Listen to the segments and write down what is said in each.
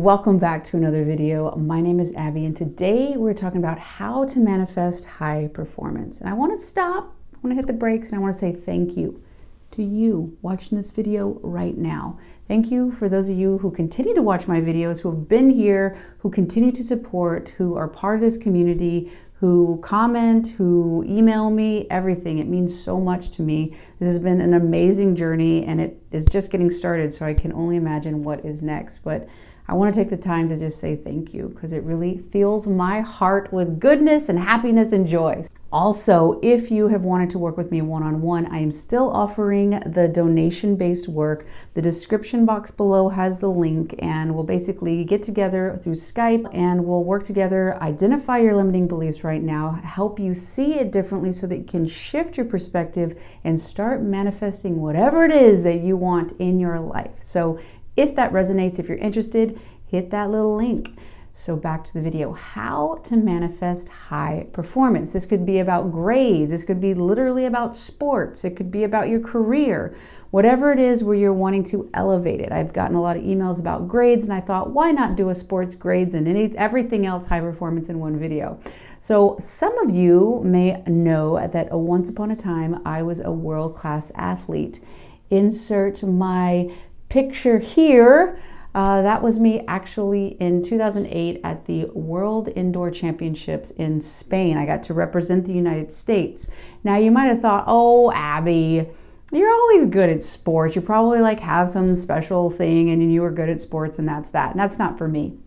welcome back to another video. My name is Abby and today we're talking about how to manifest high performance. And I want to stop, I want to hit the brakes, and I want to say thank you to you watching this video right now. Thank you for those of you who continue to watch my videos, who have been here, who continue to support, who are part of this community, who comment, who email me, everything. It means so much to me. This has been an amazing journey and it is just getting started, so I can only imagine what is next. But I want to take the time to just say thank you because it really fills my heart with goodness and happiness and joy. Also, if you have wanted to work with me one-on-one, I am still offering the donation-based work. The description box below has the link, and we'll basically get together through Skype and we'll work together, identify your limiting beliefs right now, help you see it differently so that you can shift your perspective and start manifesting whatever it is that you want in your life. So if that resonates, if you're interested, hit that little link. So back to the video, how to manifest high performance. This could be about grades. This could be literally about sports. It could be about your career, whatever it is where you're wanting to elevate it. I've gotten a lot of emails about grades and I thought, why not do a sports, grades, and everything else high performance in one video? So some of you may know that once upon a time, I was a world-class athlete. Insert my picture here. That was me actually in 2008 at the World Indoor Championships in Spain. I got to represent the United States. Now you might have thought, oh, Abby, you're always good at sports. You probably like have some special thing and you were good at sports and that's that. And that's not for me.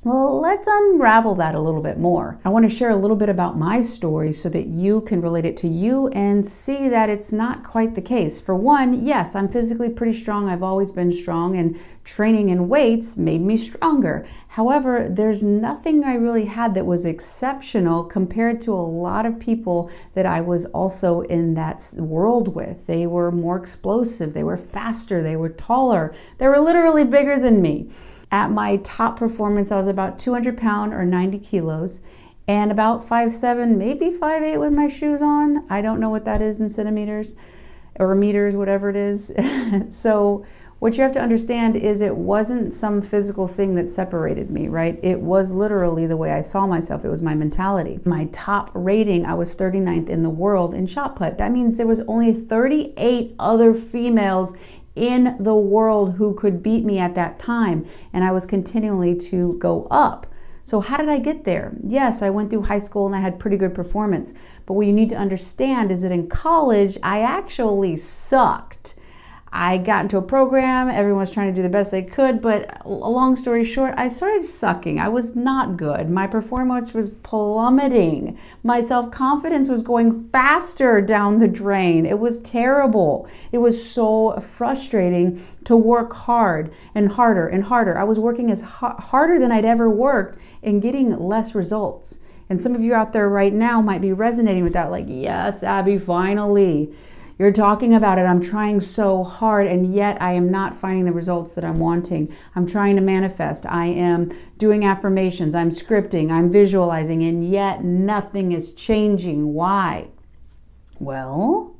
Well, let's unravel that a little bit more. I want to share a little bit about my story so that you can relate it to you and see that it's not quite the case. For one, yes, I'm physically pretty strong. I've always been strong, and training in weights made me stronger. However, there's nothing I really had that was exceptional compared to a lot of people that I was also in that world with. They were more explosive, they were faster, they were taller, they were literally bigger than me. At my top performance, I was about 200 pounds or 90 kilos and about 5'7", maybe 5'8" with my shoes on. I don't know what that is in centimeters or meters, whatever it is. So what you have to understand is it wasn't some physical thing that separated me, right? It was literally the way I saw myself. It was my mentality. My top rating, I was 39th in the world in shot put. That means there was only 38 other females in the world who could beat me at that time, and I was continually to go up. So how did I get there? Yes, I went through high school and I had pretty good performance, but what you need to understand is that in college I actually sucked. I got into a program, everyone was trying to do the best they could, but a long story short, I started sucking. I was not good. My performance was plummeting. My self-confidence was going faster down the drain. It was terrible. It was so frustrating to work hard and harder and harder. I was working as harder than I'd ever worked and getting less results. And some of you out there right now might be resonating with that, like, yes, Abby, finally. You're talking about it. I'm trying so hard and yet I am not finding the results that I'm wanting. I'm trying to manifest. I am doing affirmations. I'm scripting. I'm visualizing, and yet nothing is changing. Why? Well,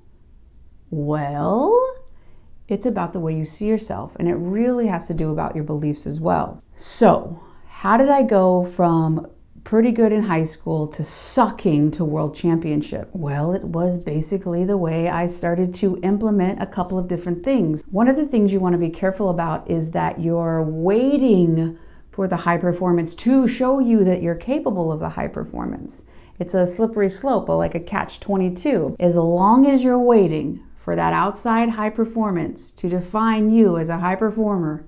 it's about the way you see yourself, and it really has to do about your beliefs as well. So how did I go from pretty good in high school to sucking to world championship? Well, it was basically the way I started to implement a couple of different things. One of the things you want to be careful about is that you're waiting for the high performance to show you that you're capable of the high performance. It's a slippery slope, like a catch-22. As long as you're waiting for that outside high performance to define you as a high performer,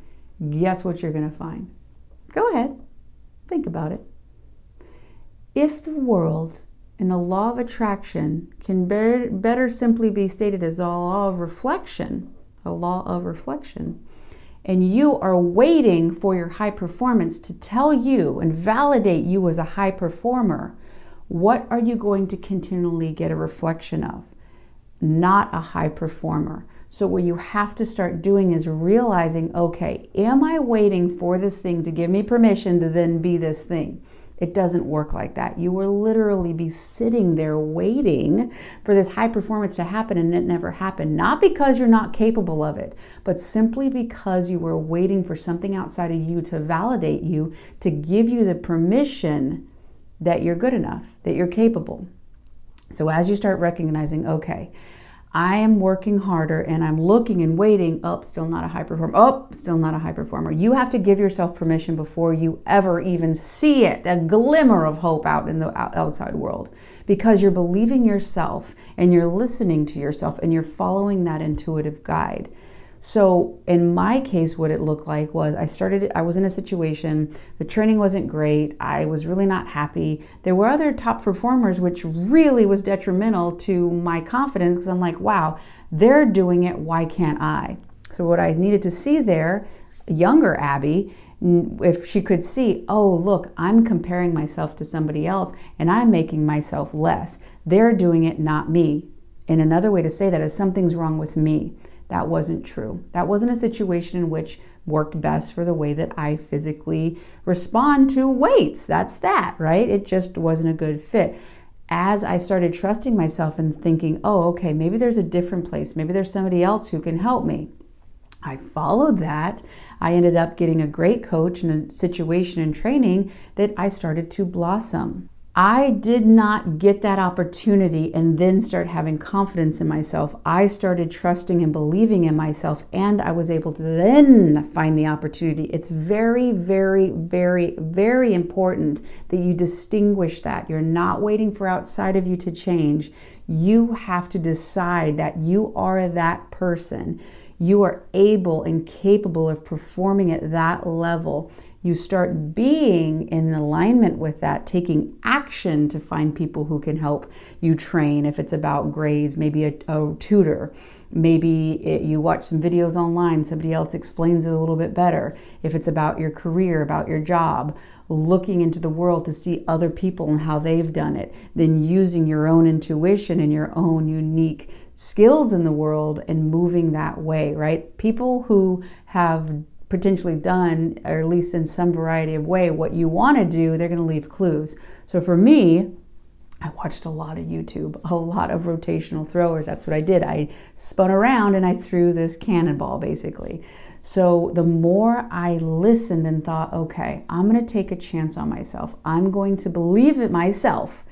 guess what you're going to find? Go ahead, think about it. If the world and the law of attraction can better simply be stated as a law of reflection, and you are waiting for your high performance to tell you and validate you as a high performer, what are you going to continually get a reflection of? Not a high performer. So what you have to start doing is realizing, okay, am I waiting for this thing to give me permission to then be this thing? It doesn't work like that. You will literally be sitting there waiting for this high performance to happen, and it never happened. Not because you're not capable of it, but simply because you were waiting for something outside of you to validate you, to give you the permission that you're good enough, that you're capable. So as you start recognizing, okay, I am working harder and I'm looking and waiting, oh, still not a high performer, oh, still not a high performer. You have to give yourself permission before you ever even see it, a glimmer of hope out in the outside world, because you're believing yourself and you're listening to yourself and you're following that intuitive guide. So in my case, what it looked like was I was in a situation, the training wasn't great, I was really not happy. There were other top performers, which really was detrimental to my confidence, because I'm like, wow, they're doing it, why can't I? So what I needed to see there, younger Abby, if she could see, oh, look, I'm comparing myself to somebody else and I'm making myself less. They're doing it, not me. And another way to say that is something's wrong with me. That wasn't true. That wasn't a situation in which worked best for the way that I physically respond to weights. That's that, right? It just wasn't a good fit. As I started trusting myself and thinking, oh, okay, maybe there's a different place. Maybe there's somebody else who can help me. I followed that. I ended up getting a great coach in a situation and training that I started to blossom. I did not get that opportunity and then start having confidence in myself. I started trusting and believing in myself, and I was able to then find the opportunity. It's very, very, very, very important that you distinguish that. You're not waiting for outside of you to change. You have to decide that you are that person. You are able and capable of performing at that level. You start being in alignment with that, taking action to find people who can help you train. If it's about grades, maybe a tutor. Maybe you watch some videos online, somebody else explains it a little bit better. If it's about your career, about your job, looking into the world to see other people and how they've done it, then using your own intuition and your own unique skills in the world and moving that way, right? People who have potentially done, or at least in some variety of way, what you want to do, they're going to leave clues. So for me, I watched a lot of YouTube, a lot of rotational throwers. That's what I did. I spun around and I threw this cannonball, basically. So the more I listened and thought, okay, I'm going to take a chance on myself. I'm going to believe it myself,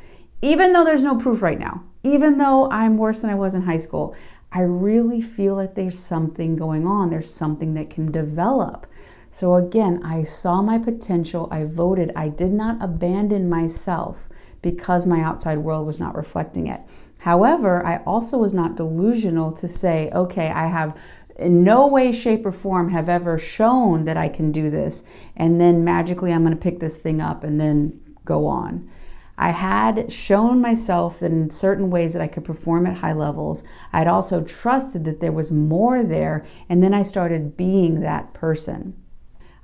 even though there's no proof right now, even though I'm worse than I was in high school. I really feel like there's something going on. There's something that can develop. So again, I saw my potential. I voted. I did not abandon myself because my outside world was not reflecting it. However, I also was not delusional to say, okay, I have in no way, shape, or form have ever shown that I can do this, and then magically I'm going to pick this thing up and then go on. I had shown myself that in certain ways that I could perform at high levels. I'd also trusted that there was more there, and then I started being that person.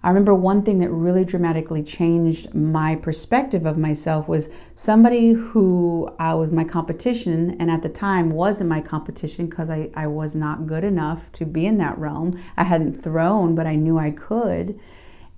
I remember one thing that really dramatically changed my perspective of myself was somebody who was my competition, and at the time wasn't my competition because I was not good enough to be in that realm. I hadn't thrown, but I knew I could.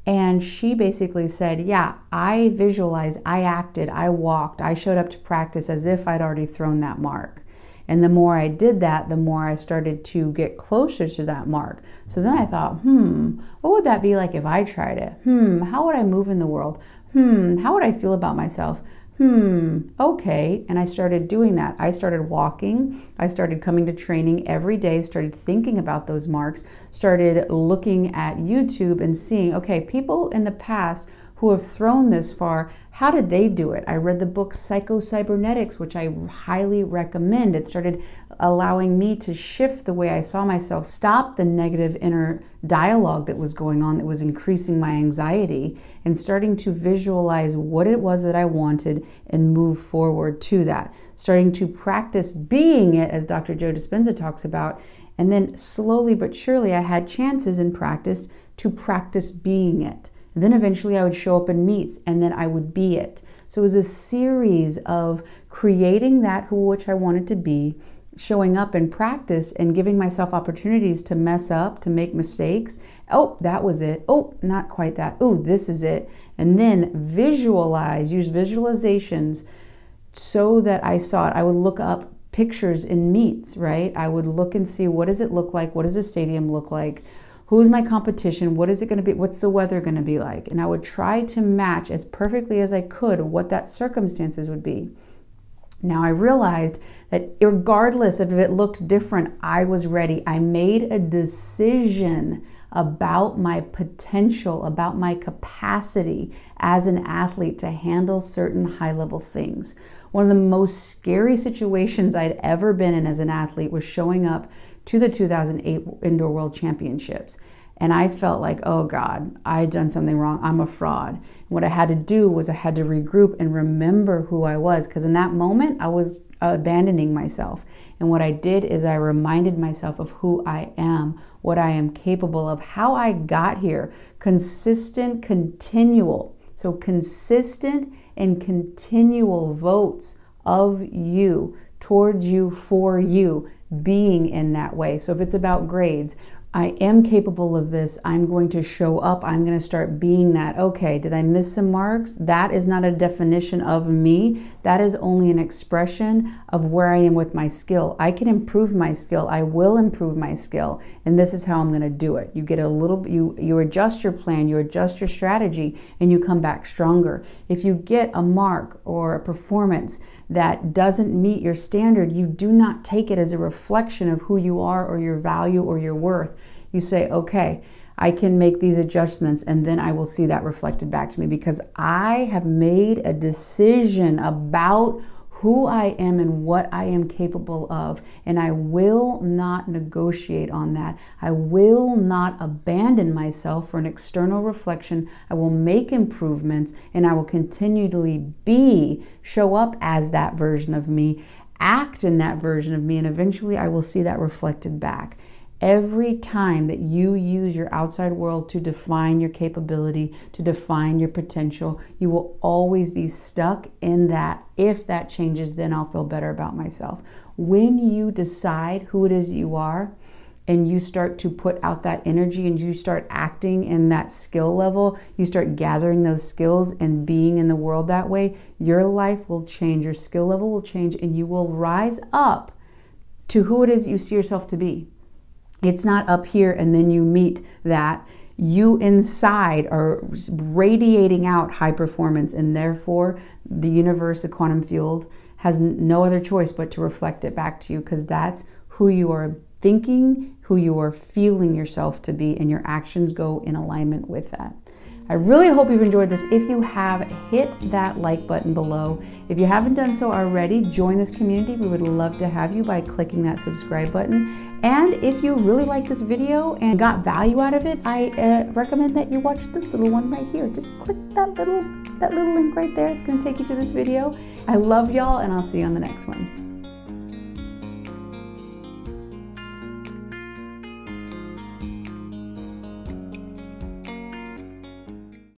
And she basically said, yeah, I visualized, I acted, I walked, I showed up to practice as if I'd already thrown that mark. And the more I did that, the more I started to get closer to that mark. So then I thought, what would that be like if I tried it? How would I move in the world? How would I feel about myself? Okay. And I started doing that. I started walking. I started coming to training every day, started thinking about those marks, started looking at YouTube and seeing, okay, people in the past who have thrown this far, how did they do it? I read the book Psycho-Cybernetics, which I highly recommend. It started allowing me to shift the way I saw myself, stop the negative inner dialogue that was going on that was increasing my anxiety, and starting to visualize what it was that I wanted and move forward to that. Starting to practice being it, as Dr. Joe Dispenza talks about, and then slowly but surely I had chances in practice to practice being it. And then eventually I would show up in meets and then I would be it. So it was a series of creating that which I wanted to be, showing up in practice and giving myself opportunities to mess up, to make mistakes. Oh, that was it. Oh, not quite that. Oh, this is it. And then visualize, use visualizations so that I saw it. I would look up pictures in meets, right? I would look and see, what does it look like? What does the stadium look like? Who's my competition? What is it going to be? What's the weather going to be like? And I would try to match as perfectly as I could what that circumstances would be. Now I realized that regardless if it looked different, I was ready. I made a decision about my potential, about my capacity as an athlete to handle certain high-level things. One of the most scary situations I'd ever been in as an athlete was showing up to the 2008 Indoor World Championships. And I felt like, oh God, I'd done something wrong. I'm a fraud. And what I had to do was I had to regroup and remember who I was, because in that moment I was abandoning myself. And what I did is I reminded myself of who I am, what I am capable of, how I got here. Consistent, continual. So consistent and continual votes of you, towards you, for you, being in that way. So if it's about grades, I am capable of this. I'm going to show up. I'm going to start being that. Okay, did I miss some marks? That is not a definition of me. That is only an expression of where I am with my skill. I can improve my skill. I will improve my skill. And this is how I'm going to do it. You get a little, you adjust your plan, you adjust your strategy, and you come back stronger. If you get a mark or a performance that doesn't meet your standard, you do not take it as a reflection of who you are or your value or your worth. You say, okay, I can make these adjustments, and then I will see that reflected back to me, because I have made a decision about who I am and what I am capable of, and I will not negotiate on that. I will not abandon myself for an external reflection. I will make improvements, and I will continually show up as that version of me, act in that version of me, and eventually I will see that reflected back. Every time that you use your outside world to define your capability, to define your potential, you will always be stuck in that. If that changes, then I'll feel better about myself. When you decide who it is you are, and you start to put out that energy and you start acting in that skill level, you start gathering those skills and being in the world that way, your life will change, your skill level will change, and you will rise up to who it is you see yourself to be. It's not up here and then you meet that. You inside are radiating out high performance, and therefore the universe, the quantum field, has no other choice but to reflect it back to you, because that's who you are thinking, who you are feeling yourself to be, and your actions go in alignment with that. I really hope you've enjoyed this. If you have, hit that like button below. If you haven't done so already, join this community. We would love to have you by clicking that subscribe button. And if you really like this video and got value out of it, I recommend that you watch this little one right here. Just click that little link right there. It's going to take you to this video. I love y'all, and I'll see you on the next one.